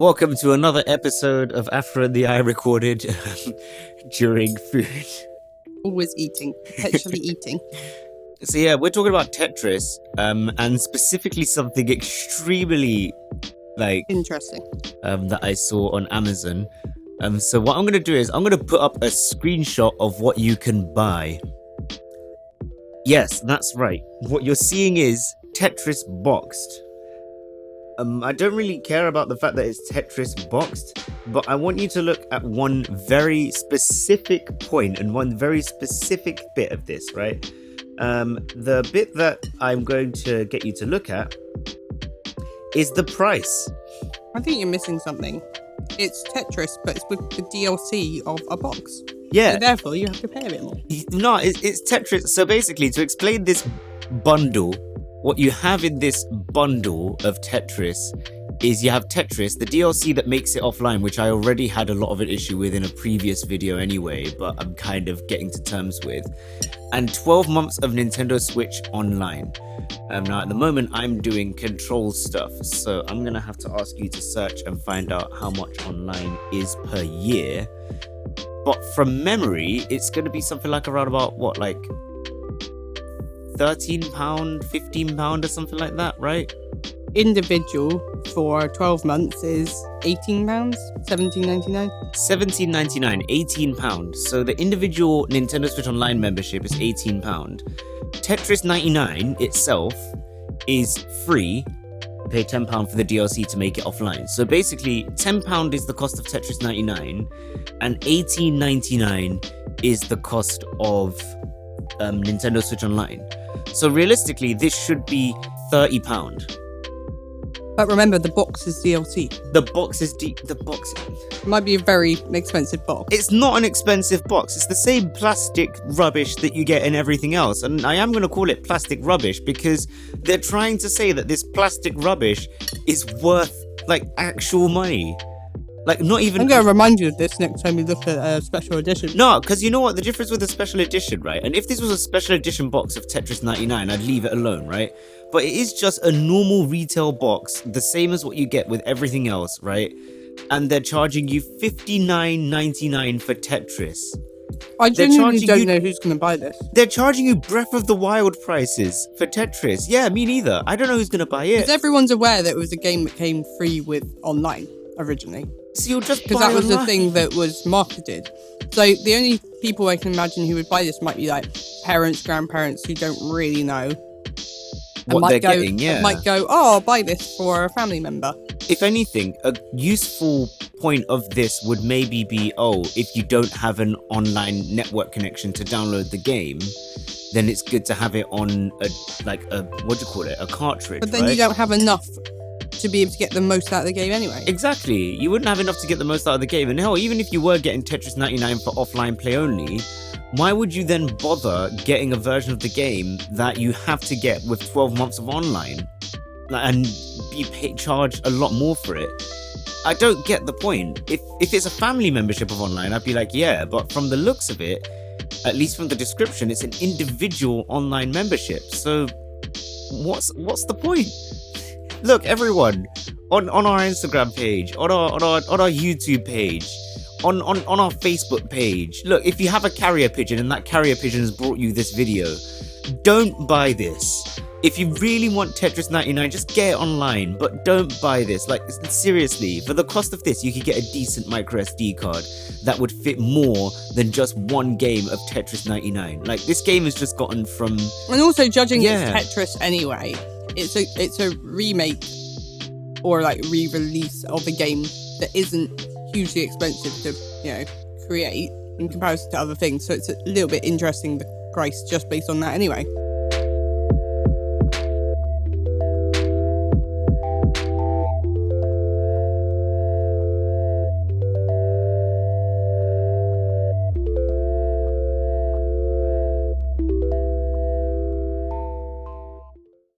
Welcome to another episode of Afro and The Eye recorded during food. Always eating, perpetually eating. So yeah, we're talking about Tetris, and specifically something extremely Interesting. that I saw on Amazon. So what I'm gonna do is I'm gonna put up a screenshot of what you can buy. Yes, that's right. What you're seeing is Tetris boxed. I don't really care about the fact that it's Tetris boxed, but I want you to look at one very specific point and one very specific bit of this, right? The bit that I'm going to get you to look at is the price. I think you're missing something. It's Tetris, but it's with the DLC of a box. Yeah. So therefore, you have to pay a bit more. No, it's Tetris. So basically, to explain this bundle, what you have in this bundle of Tetris is you have Tetris, the DLC that makes it offline, which I already had a lot of an issue with in a previous video anyway, but I'm kind of getting to terms with, and 12 months of Nintendo Switch Online. Now, at the moment, I'm doing control stuff, so I'm going to have to ask you to search and find out how much online is per year. But from memory, it's going to be something like around about, £13, £15 or something like that, right? Individual for 12 months is £18, $17.99. £17.99, £18. So the individual Nintendo Switch Online membership is £18. Tetris 99 itself is free. You pay £10 for the DLC to make it offline. So basically, £10 is the cost of Tetris 99, and $18.99 is the cost of Nintendo Switch Online. So realistically, this should be £30. But remember, the box is DLC. The box is It might be a very expensive box. It's not an expensive box. It's the same plastic rubbish that you get in everything else. And I am going to call it plastic rubbish because they're trying to say that this plastic rubbish is worth actual money. Not even. I'm going to remind you of this next time we look at a special edition. No, because you know what? The difference with a special edition, right? And if this was a special edition box of Tetris 99, I'd leave it alone, right? But it is just a normal retail box, the same as what you get with everything else, right? And they're charging you $59.99 for Tetris. I genuinely don't know who's going to buy this. They're charging you Breath of the Wild prices for Tetris. Yeah, me neither. I don't know who's going to buy it. Because everyone's aware that it was a game that came free with online originally. So you'll just because that was the thing that was marketed. So the only people I can imagine who would buy this might be parents, grandparents who don't really know what they're getting. Yeah, might go, oh, I'll buy this for a family member. If anything, a useful point of this would maybe be, if you don't have an online network connection to download the game, then it's good to have it on a cartridge. But then you don't have enough to be able to get the most out of the game anyway. Exactly. You wouldn't have enough to get the most out of the game. And hell, even if you were getting Tetris 99 for offline play only, why would you then bother getting a version of the game that you have to get with 12 months of online and be charged a lot more for it? I don't get the point. If it's a family membership of online, I'd be like, yeah, but from the looks of it, at least from the description, it's an individual online membership. So what's the point? Look, everyone, on our Instagram page, on our YouTube page, on our Facebook page. Look, if you have a carrier pigeon and that carrier pigeon has brought you this video, don't buy this. If you really want Tetris 99, just get it online, but don't buy this. Seriously, for the cost of this, you could get a decent micro SD card that would fit more than just one game of Tetris 99. This game has just gotten from... And also, judging it's Tetris anyway, it's a remake or re-release of a game that isn't hugely expensive to create in comparison to other things. So it's a little bit interesting, the price just based on that anyway.